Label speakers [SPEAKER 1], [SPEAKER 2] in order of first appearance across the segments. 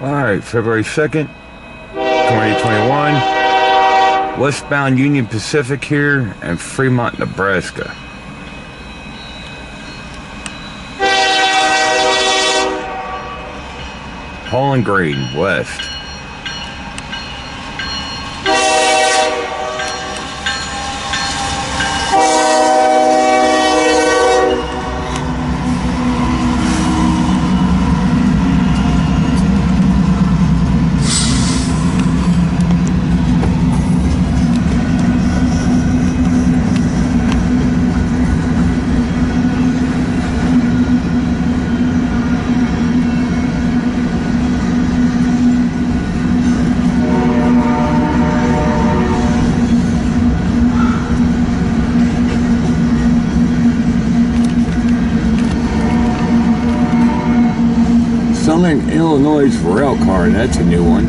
[SPEAKER 1] Alright, February 2nd, 2021. Westbound Union Pacific here in Fremont, Nebraska. Hauling grain west. Southern Illinois rail car, that's a new one.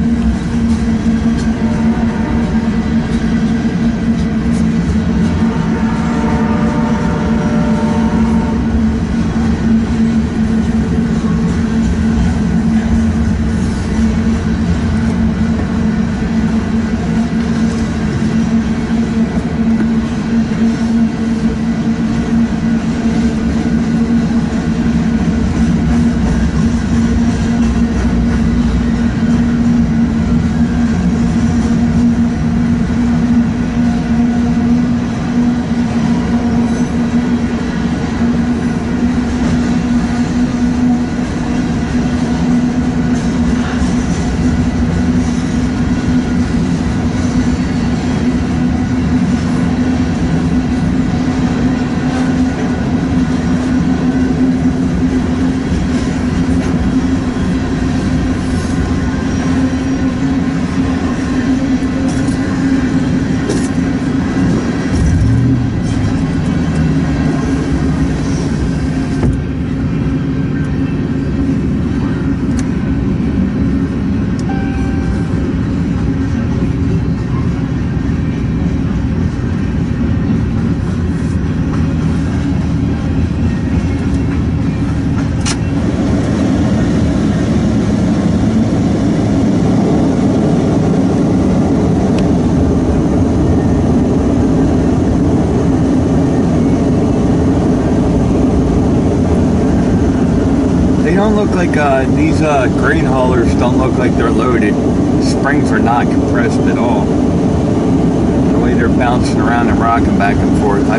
[SPEAKER 1] Don't look like these grain haulers don't look like they're loaded. The springs are not compressed at all. The way they're bouncing around and rocking back and forth, I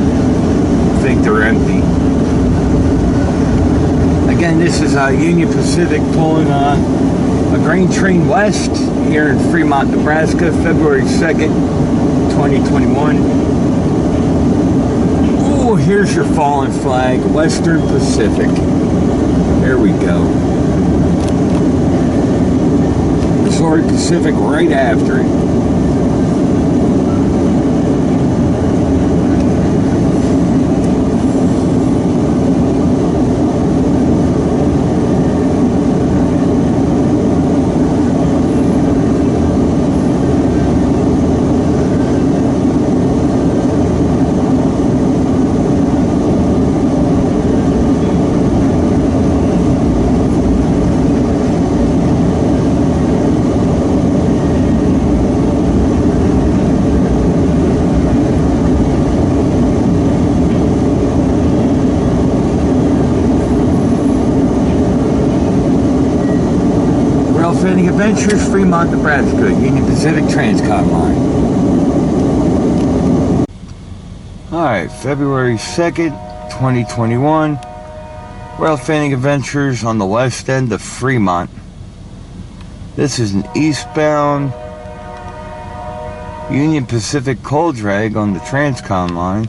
[SPEAKER 1] think they're empty. Again, this is Union Pacific pulling a grain train west here in Fremont, Nebraska, February 2nd, 2021. Oh, here's your fallen flag, Western Pacific. There we go. Missouri Pacific right after it. Railfanning Adventures, Fremont, Nebraska, Union Pacific Transcon line. Alright, February 2nd, 2021. Railfanning Adventures on the west end of Fremont. This is an eastbound Union Pacific coal drag on the Transcon line.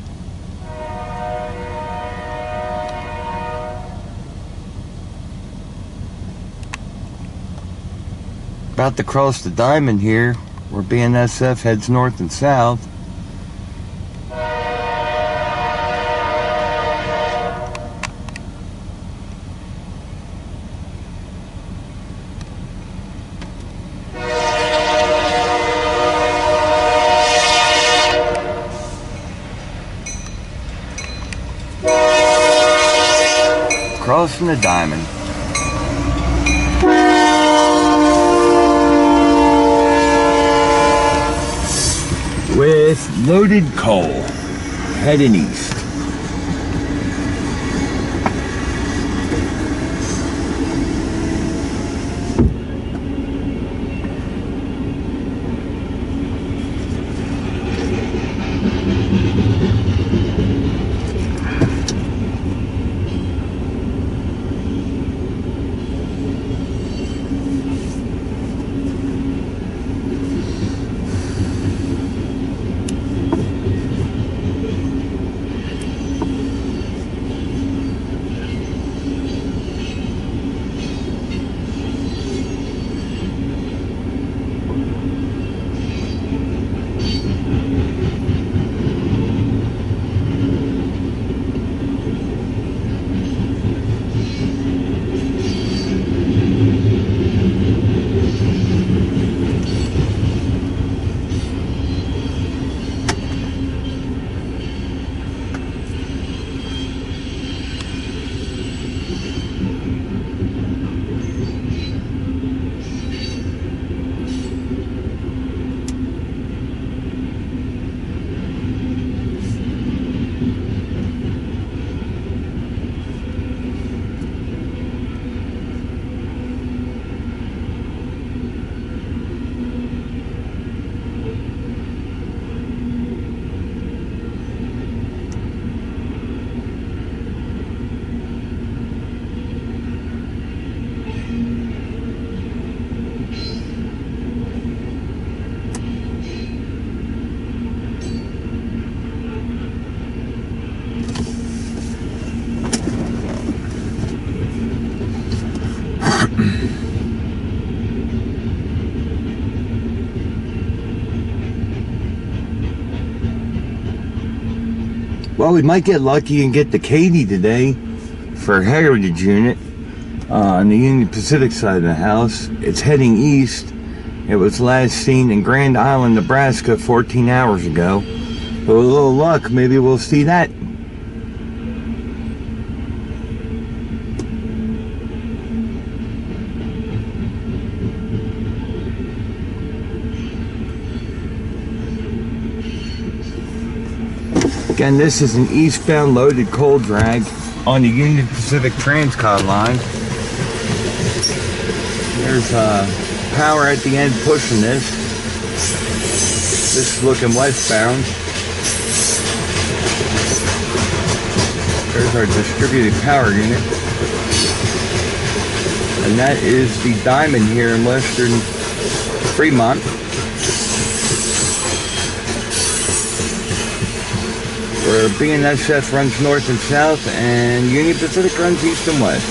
[SPEAKER 1] About to cross the diamond here, where BNSF heads north and south. Crossing the diamond. with loaded coal heading east. Well, we might get lucky and get the Katy today for Heritage Unit on the Union Pacific side of the house. It's heading east. It was last seen in Grand Island, Nebraska 14 hours ago. But with a little luck, maybe we'll see that. Again, this is an eastbound loaded coal drag on the Union Pacific Transcon line. There's power at the end pushing this. This is looking westbound. There's our distributed power unit. And that is the diamond here in western Fremont. Where BNSF runs north and south and Union Pacific runs east and west.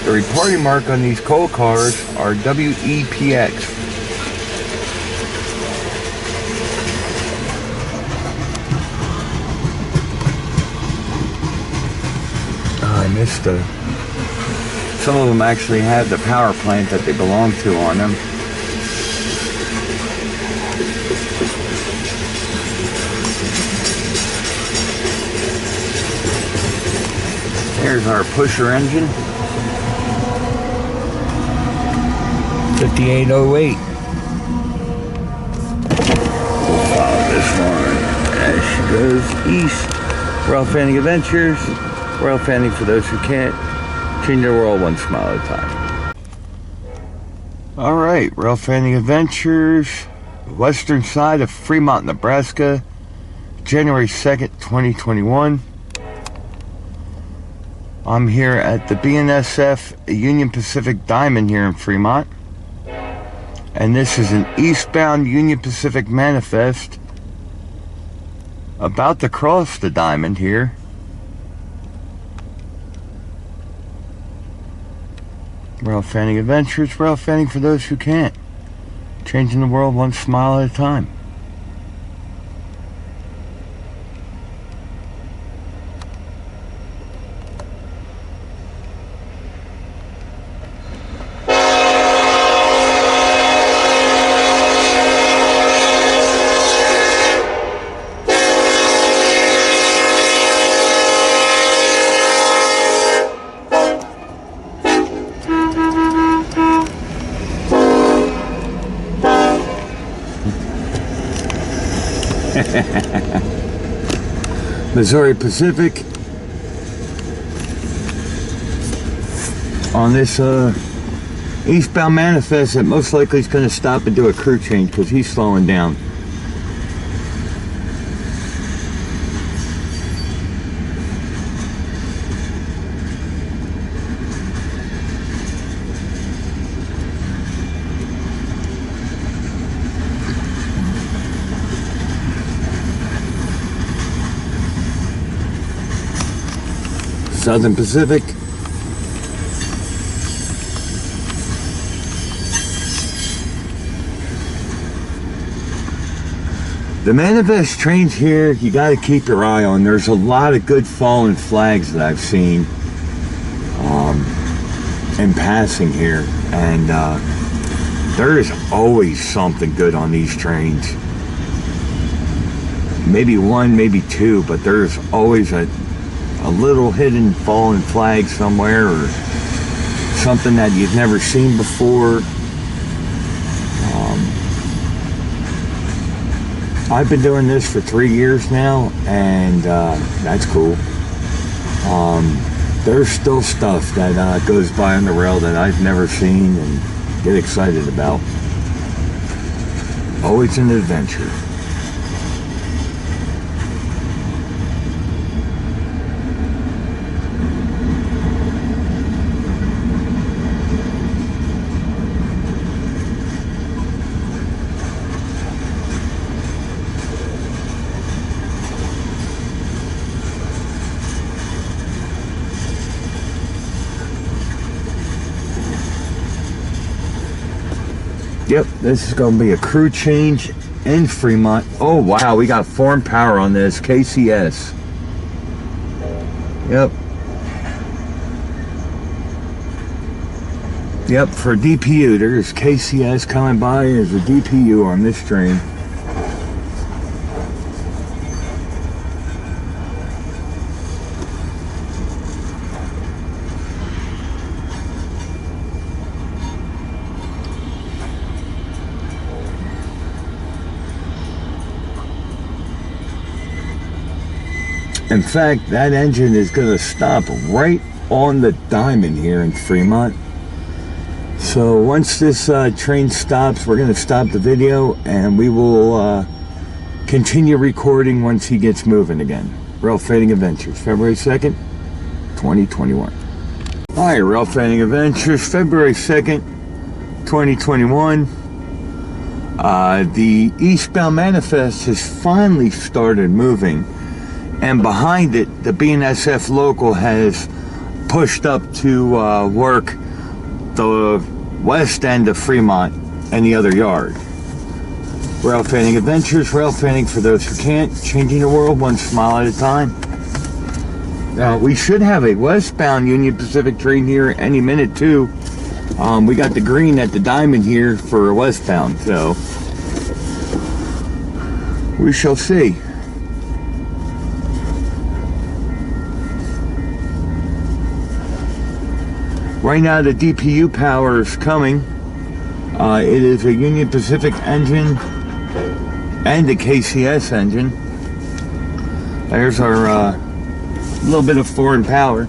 [SPEAKER 1] The reporting mark on these coal cars are WEPX. I missed some of them actually have the power plant that they belong to on them. Here's our pusher engine. 5808. We'll follow this one as she goes east. Rail Fanning Adventures. Rail fanning for those who can't. Change the world one smile at a time. Alright, Rail Fanning Adventures, western side of Fremont, Nebraska, January 2nd, 2021. I'm here at the BNSF Union Pacific Diamond here in Fremont. And this is an eastbound Union Pacific manifest about to cross the diamond here. Rail Fanning Adventures, rail fanning for those who can't. Changing the world one smile at a time. Missouri Pacific on this eastbound manifest that most likely is going to stop and do a crew change because he's slowing down. Southern Pacific. The manifest trains here, you got to keep your eye on. There's a lot of good fallen flags that I've seen in passing here, and there is always something good on these trains. Maybe one, maybe two, but there's always a little hidden fallen flag somewhere, or something that you've never seen before. I've been doing this for 3 years now, and that's cool. There's still stuff that goes by on the rail that I've never seen and get excited about. Always an adventure. Yep, this is going to be a crew change in Fremont. Oh, wow, we got foreign power on this, KCS. Yep. Yep, for DPU, there's KCS coming by as a DPU on this train. In fact, that engine is going to stop right on the diamond here in Fremont. So once this train stops, we're going to stop the video and we will continue recording once he gets moving again. Rail Fanning Adventures, February 2nd, 2021. Alright, Rail Fanning Adventures, February 2nd, 2021. The eastbound manifest has finally started moving. And behind it, the BNSF local has pushed up to work the west end of Fremont and the other yard. Rail Fanning Adventures, rail fanning for those who can't, changing the world one smile at a time. Now, we should have a westbound Union Pacific train here any minute too. We got the green at the diamond here for westbound, so we shall see. Right now the DPU power is coming. It is a Union Pacific engine and a KCS engine. There's our little bit of foreign power.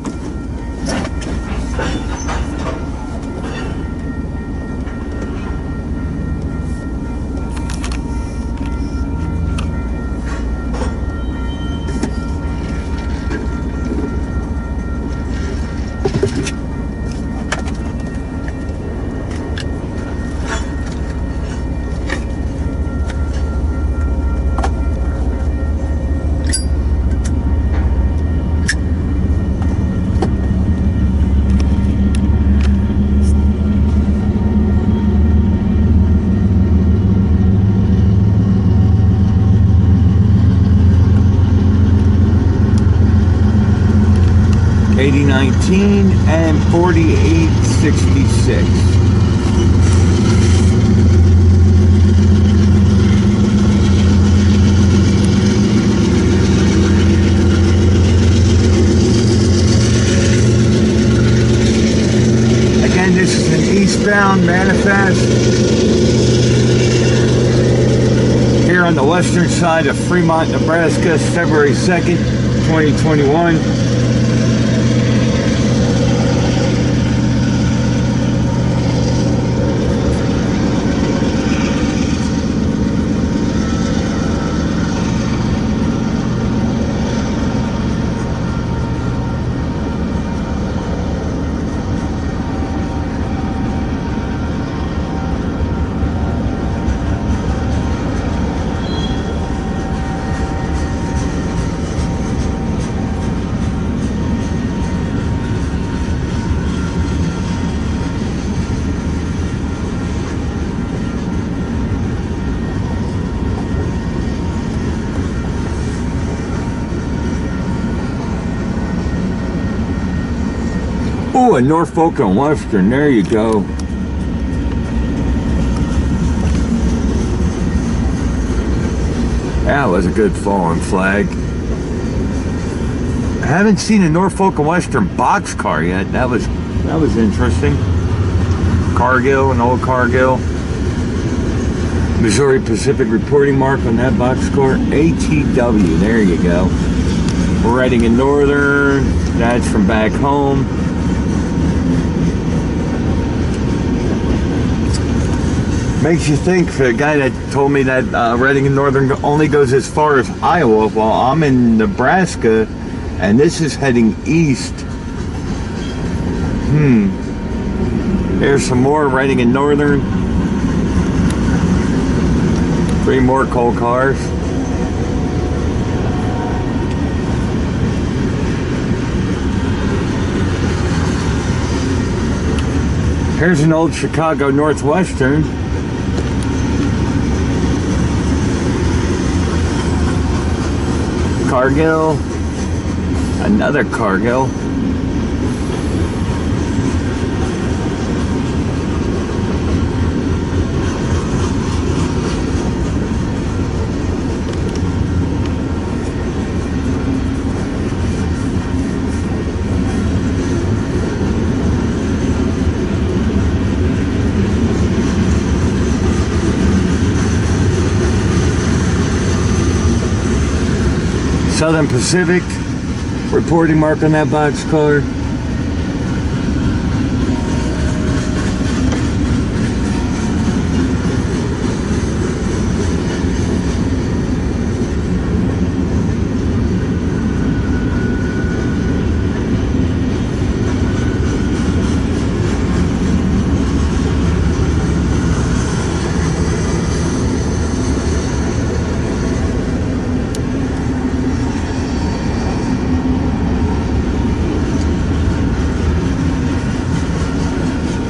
[SPEAKER 1] $80.19 and $48.66. Again, this is an eastbound manifest here on the western side of Fremont, Nebraska, February 2nd, 2021. Oh, a Norfolk and Western, there you go. That was a good fallen flag. I haven't seen a Norfolk and Western boxcar yet. That was interesting. Cargill, an old Cargill. Missouri Pacific reporting mark on that boxcar. ATW, there you go. We're riding in Northern. That's from back home. Makes you think, for a guy that told me that Reading and Northern only goes as far as Iowa, while I'm in Nebraska, and this is heading east. There's some more Reading and Northern. 3 more coal cars. Here's an old Chicago Northwestern. Cargill, another Cargill. Southern Pacific, reporting mark on that boxcar.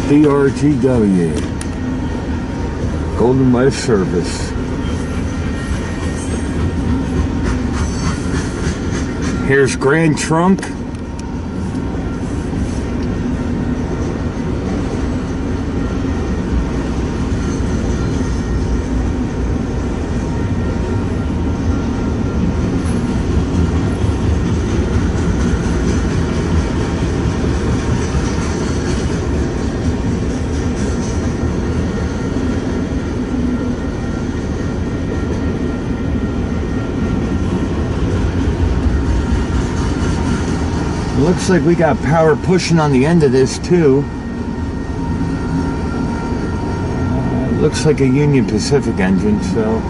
[SPEAKER 1] DRTW, Golden West Service. Here's Grand Trunk. Looks like we got power pushing on the end of this too. Looks like a Union Pacific engine, so.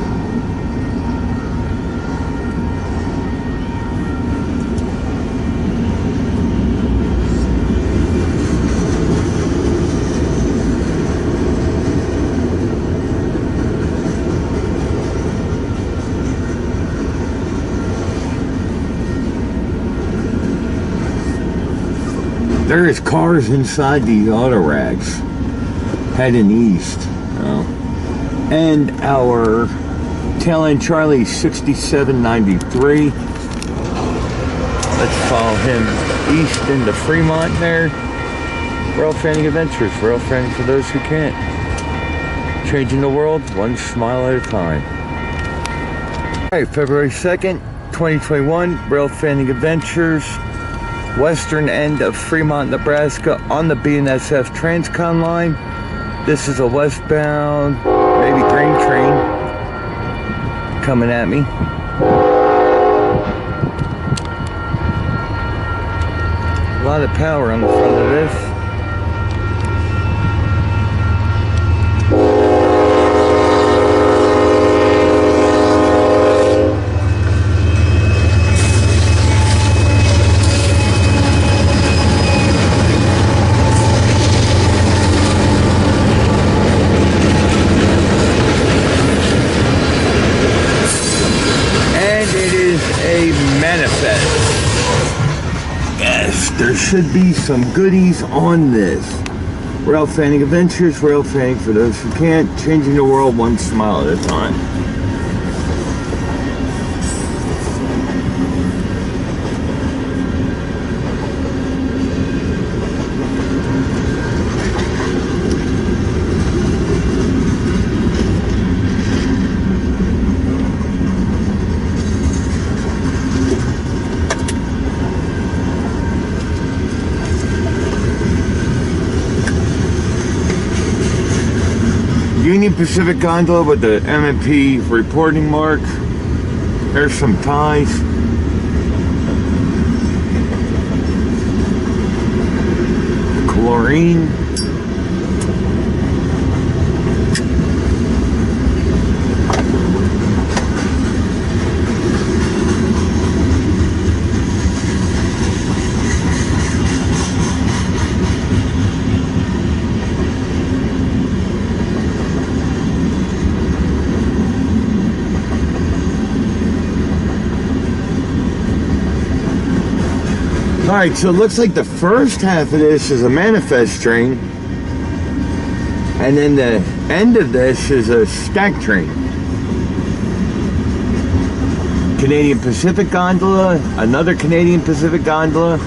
[SPEAKER 1] There is cars inside the auto rags heading east. And our tail end Charlie 6793. Let's follow him east into Fremont there. Rail Fanning Adventures. Rail Fanning for those who can't. Changing the world one smile at a time. Alright, February 2nd, 2021. Rail Fanning Adventures. Western end of Fremont, Nebraska on the BNSF Transcon line. This is a westbound, maybe grain train coming at me. A lot of power on the front of this. Yes, there should be some goodies on this. Rail fanning adventures, rail fanning for those who can't, changing the world one smile at a time. Union Pacific gondola with the M&P reporting mark. There's some ties. Chlorine. Alright, so it looks like the first half of this is a manifest train, and then the end of this is a stack train. Canadian Pacific gondola, another Canadian Pacific gondola.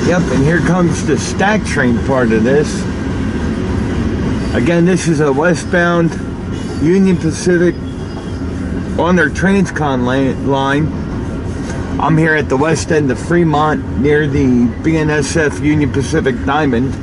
[SPEAKER 1] Yep, and here comes the stack train part of this. Again, this is a westbound Union Pacific on their Transcon line. I'm here at the west end of Fremont near the BNSF Union Pacific Diamond.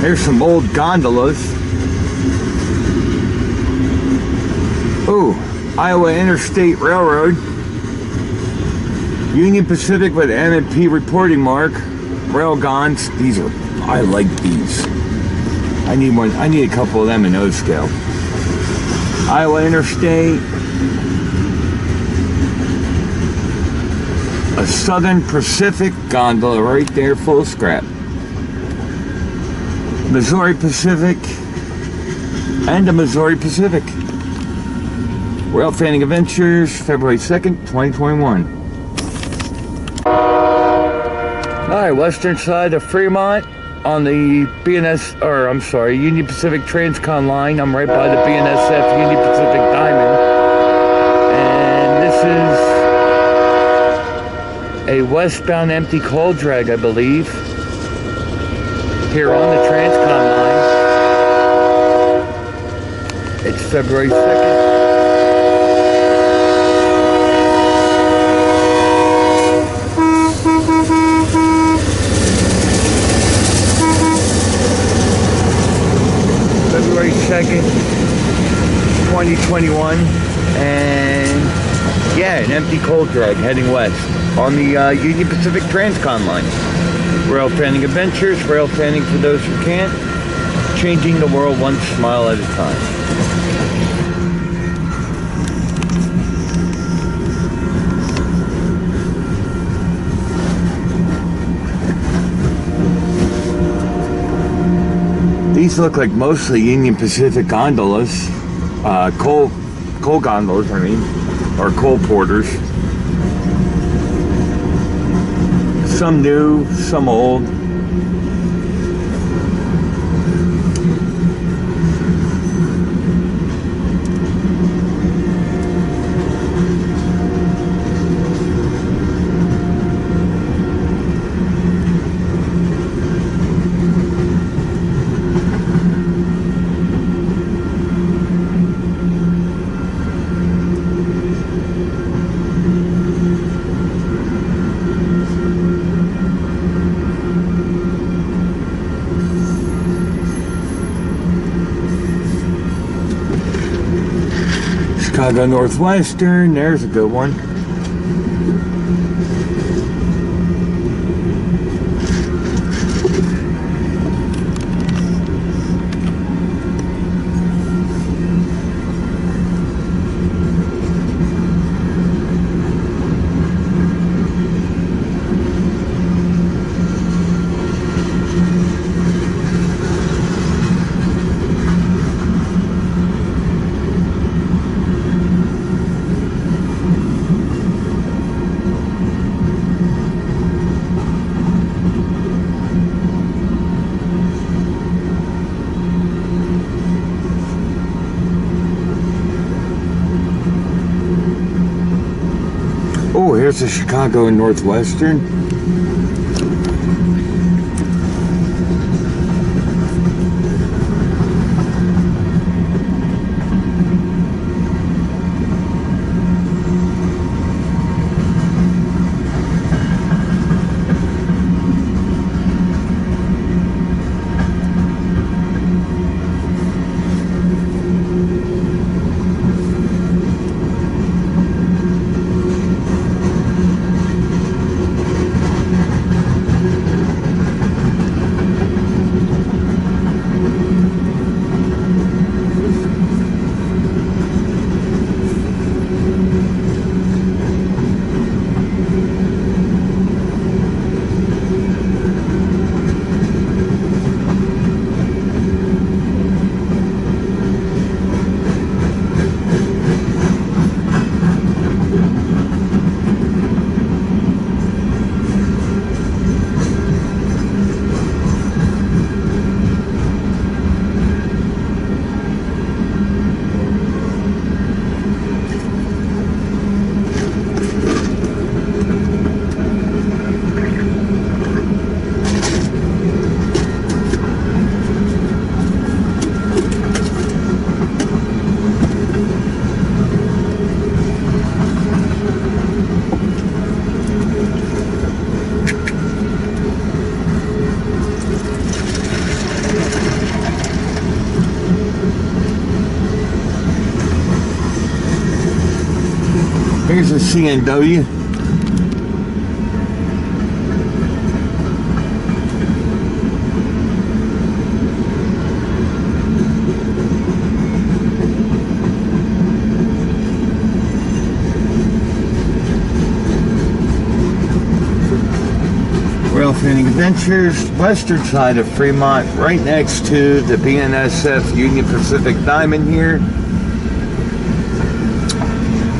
[SPEAKER 1] Here's some old gondolas. Ooh, Iowa Interstate Railroad. Union Pacific with M&P reporting mark. Railgons. These are, I like these. I need one. I need a couple of them in O scale. Iowa Interstate. A Southern Pacific gondola right there, full of scrap. Missouri Pacific and a Missouri Pacific. Rail Fanning Adventures, February 2nd, 2021. Alright, western side of Fremont on the Union Pacific Transcon line. I'm right by the BNSF Union Pacific Diamond. And this is a westbound empty coal drag, I believe. Here on the Transcon line. It's February 2nd. February 2nd, 2021. And yeah, an empty coal drag heading west on the Union Pacific Transcon line. Rail Fanning Adventures, rail fanning for those who can't, changing the world one smile at a time. These look like mostly Union Pacific gondolas, coal gondolas, I mean, or coal porters. Some new, some old. Chicago Northwestern, there's a good one. Oh, here's the Chicago and Northwestern. Here's a CNW. Rail Fanning Adventures, western side of Fremont, right next to the BNSF Union Pacific Diamond here.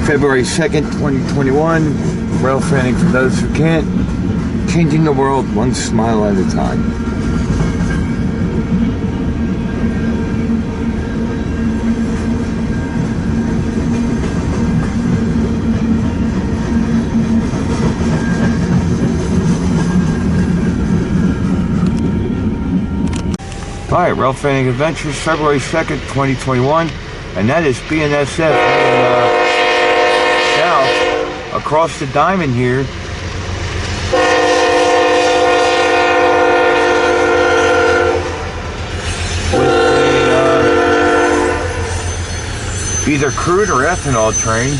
[SPEAKER 1] February 2nd, 2021. Rail fanning for those who can't. Changing the world one smile at a time. Alright, Rail Fanning Adventures, February 2nd, 2021. And that is BNSF south across the diamond here. With a, either crude or ethanol train.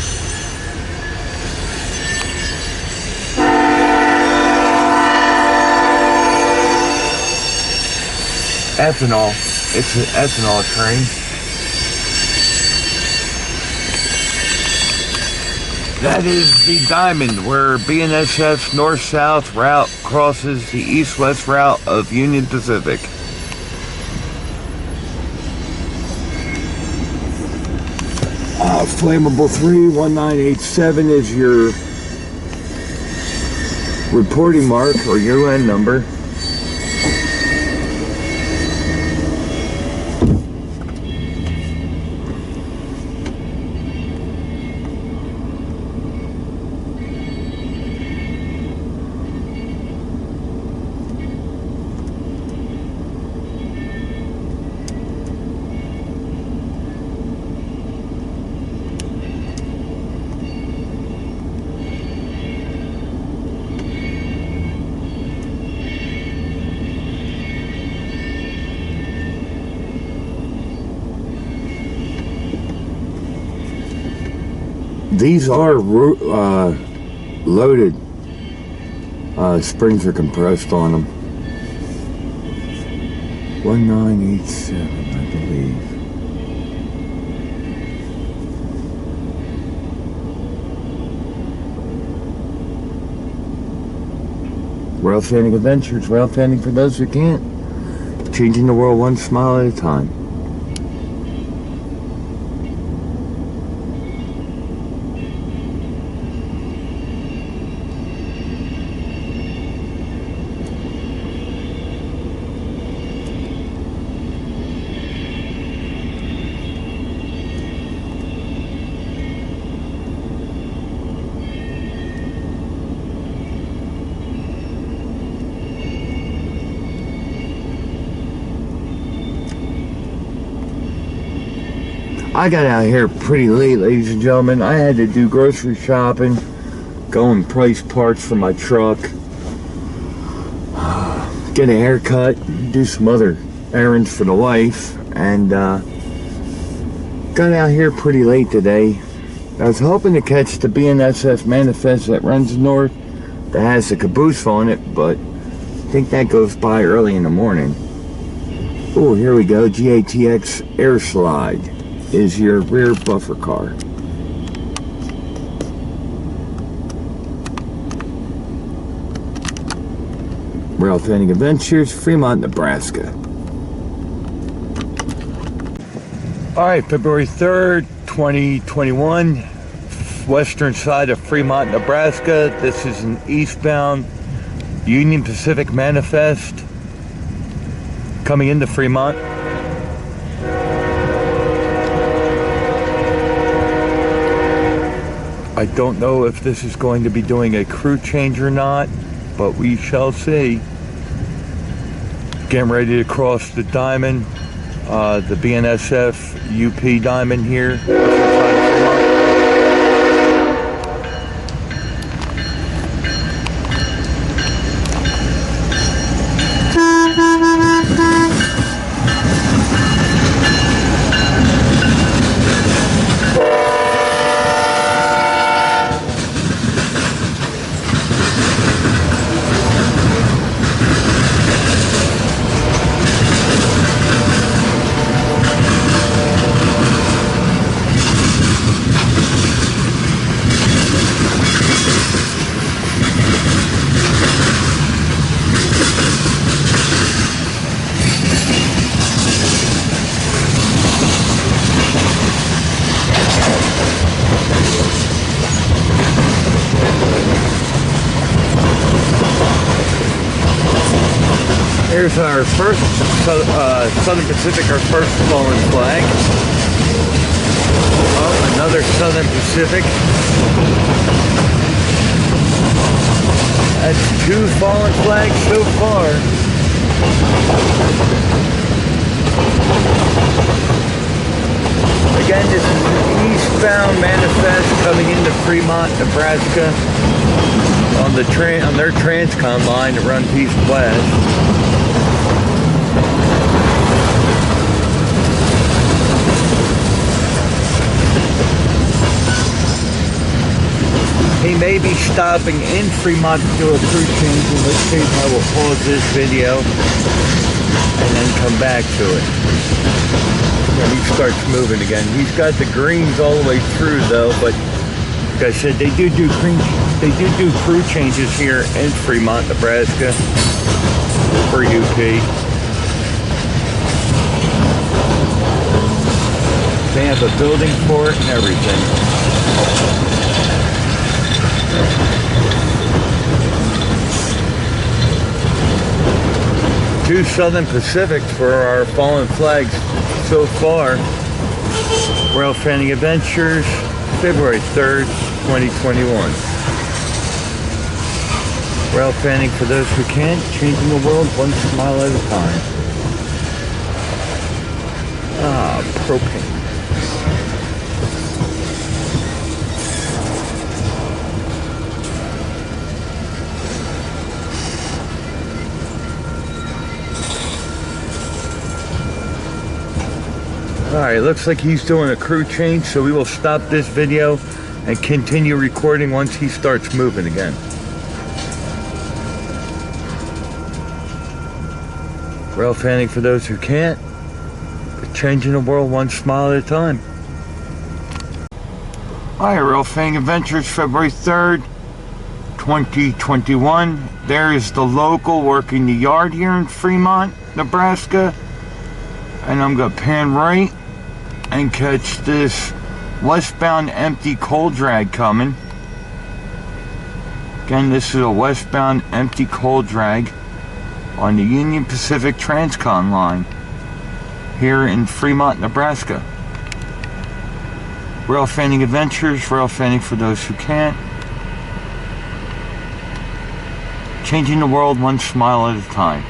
[SPEAKER 1] Ethanol. It's an ethanol train. That is the diamond where BNSF's north-south route crosses the east-west route of Union Pacific. Flammable 31987 is your reporting mark or UN number. These are loaded. Springs are compressed on them. 1987, I believe. Rail fanning adventures, rail fanning for those who can't. Changing the world one smile at a time. I got out here pretty late, ladies and gentlemen. I had to do grocery shopping, go and price parts for my truck, get a haircut, do some other errands for the wife, and got out here pretty late today. I was hoping to catch the BNSF manifest that runs north that has the caboose on it, but I think that goes by early in the morning. Oh, here we go. GATX Air Slide is your rear buffer car. Rail fanning adventures, Fremont, Nebraska. Alright, February 3rd, 2021, western side of Fremont, Nebraska. This is an eastbound Union Pacific manifest coming into Fremont. I don't know if this is going to be doing a crew change or not, but we shall see. Getting ready to cross the diamond, the BNSF UP diamond here. Here's our first Southern Pacific, our first fallen flag. Oh, another Southern Pacific. That's 2 fallen flags so far. Again, this is an eastbound manifest coming into Fremont, Nebraska on their Transcom line that runs east-west. He may be stopping in Fremont to do a crew change, in which case I will pause this video and then come back to it. When he starts moving again. He's got the greens all the way through though, but like I said, they do crew changes here in Fremont, Nebraska for UP. They have a building for it and everything. Two Southern Pacifics for our fallen flags so far. Rail Fanning Adventures, February 3rd, 2021. Rail fanning for those who can't, changing the world one smile at a time. Ah, propane. Alright, looks like he's doing a crew change, so we will stop this video and continue recording once he starts moving again. Rail fanning for those who can't, but changing the world one smile at a time. Alright, Rail Fanning Adventures, February 3rd, 2021. There is the local working the yard here in Fremont, Nebraska. And I'm going to pan right and catch this westbound empty coal drag coming. Again, this is a westbound empty coal drag on the Union Pacific Transcon line here in Fremont, Nebraska. Rail Fanning Adventures, rail fanning for those who can't. Changing the world one smile at a time.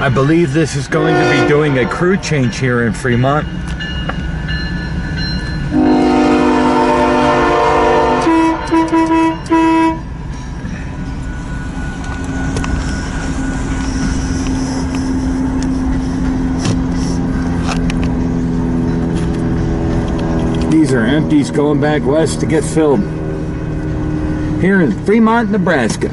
[SPEAKER 1] I believe this is going to be doing a crew change here in Fremont. These are empties going back west to get filled here in Fremont, Nebraska.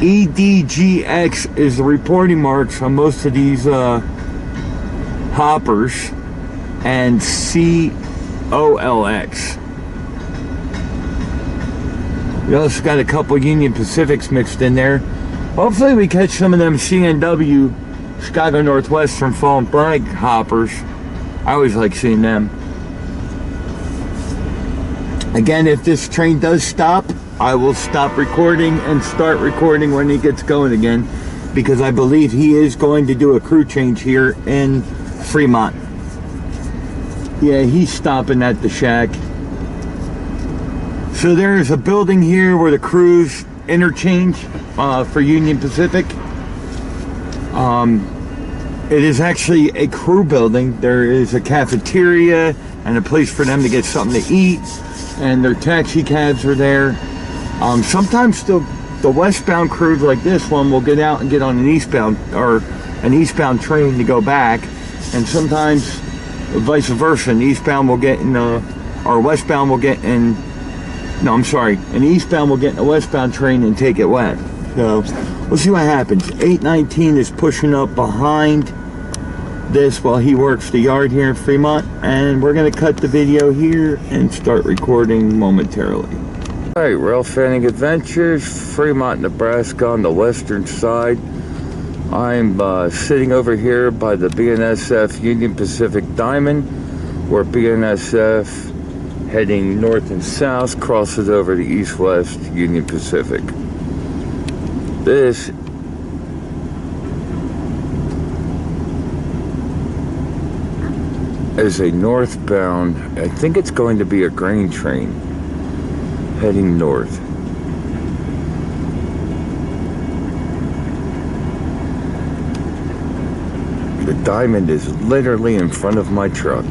[SPEAKER 1] EDGX is the reporting marks on most of these hoppers, and COLX. We also got a couple Union Pacifics mixed in there. Hopefully we catch some of them CNW, Chicago Northwestern fallen flag hoppers. I always like seeing them. Again, if this train does stop, I will stop recording and start recording when he gets going again, because I believe he is going to do a crew change here in Fremont. Yeah, he's stopping at the shack. So there's a building here where the crews interchange for Union Pacific. It is actually a crew building. There is a cafeteria and a place for them to get something to eat, and their taxi cabs are there. Sometimes the westbound crews like this one will get out and get on an eastbound train to go back, and sometimes vice versa. An eastbound will get in or westbound will get in. No, I'm sorry. An eastbound will get in a westbound train and take it west. So we'll see what happens. 819 is pushing up behind this while he works the yard here in Fremont, and we're going to cut the video here and start recording momentarily. Alright, Rail Fanning Adventures, Fremont, Nebraska on the western side. I'm sitting over here by the BNSF Union Pacific Diamond, where BNSF heading north and south crosses over the east-west Union Pacific. This is a northbound, I think it's going to be a grain train heading north. The diamond is literally in front of my truck.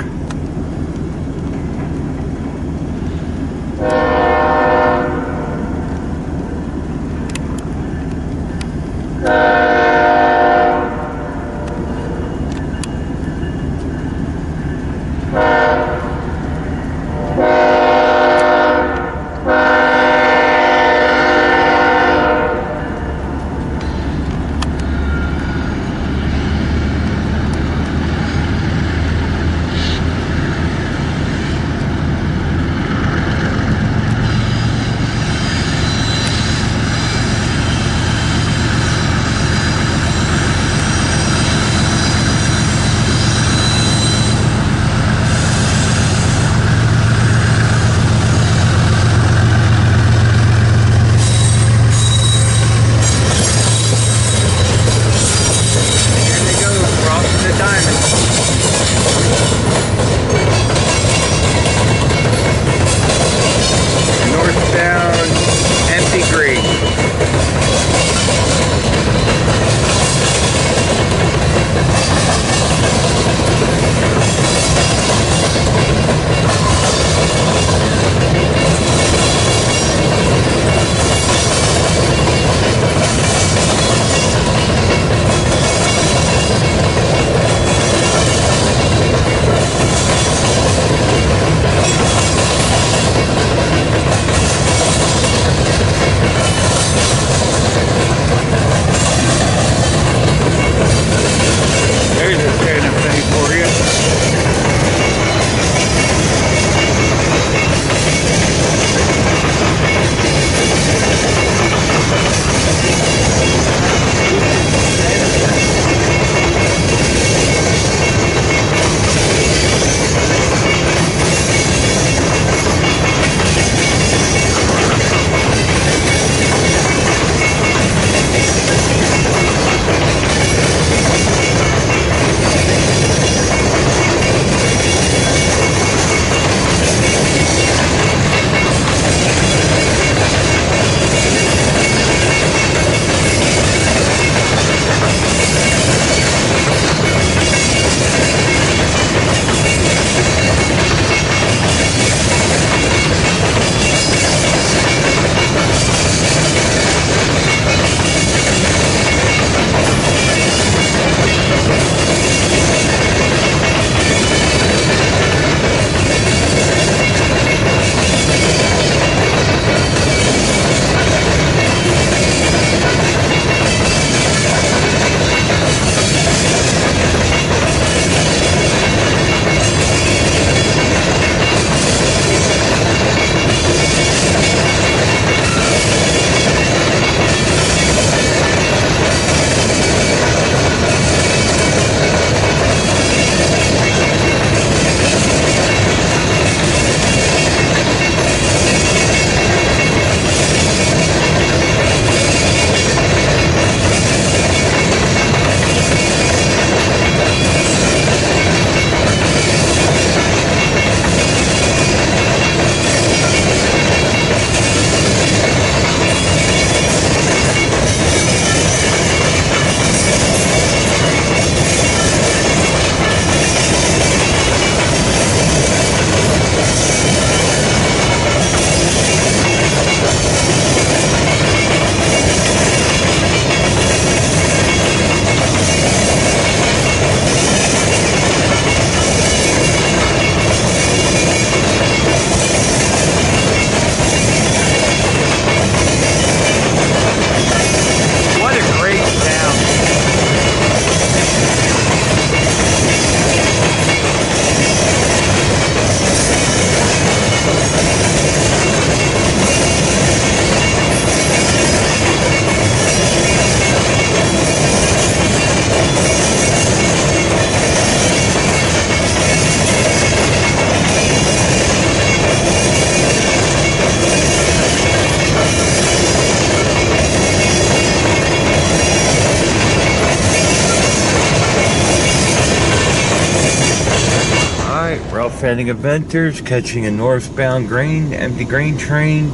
[SPEAKER 1] Fanning Adventures, catching a northbound empty grain train,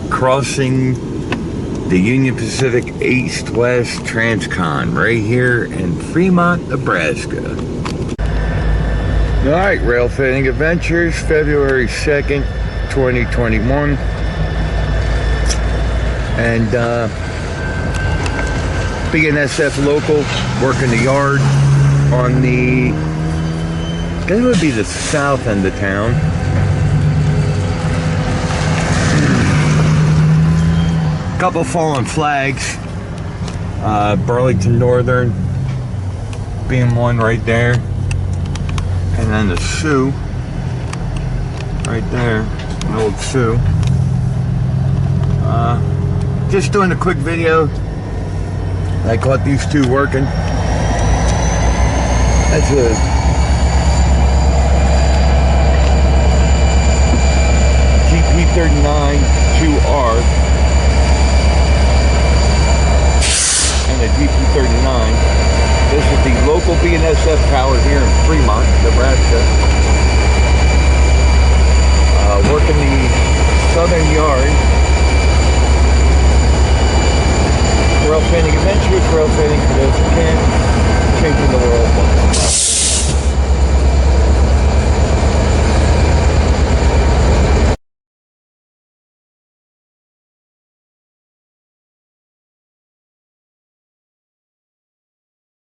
[SPEAKER 1] crossing the Union Pacific East-West Transcon right here in Fremont, Nebraska. Alright, Rail Fanning Adventures, February 2nd, 2021. And BNSF local, working the yard on the, that would be the south end of town. Couple fallen flags. Burlington Northern being one right there. And then the Sioux. Right there. An old Sioux. Just doing a quick video. I caught these two working. That's a GP39 2R and a GP39. This is the local BNSF tower here in Fremont, Nebraska. Working the southern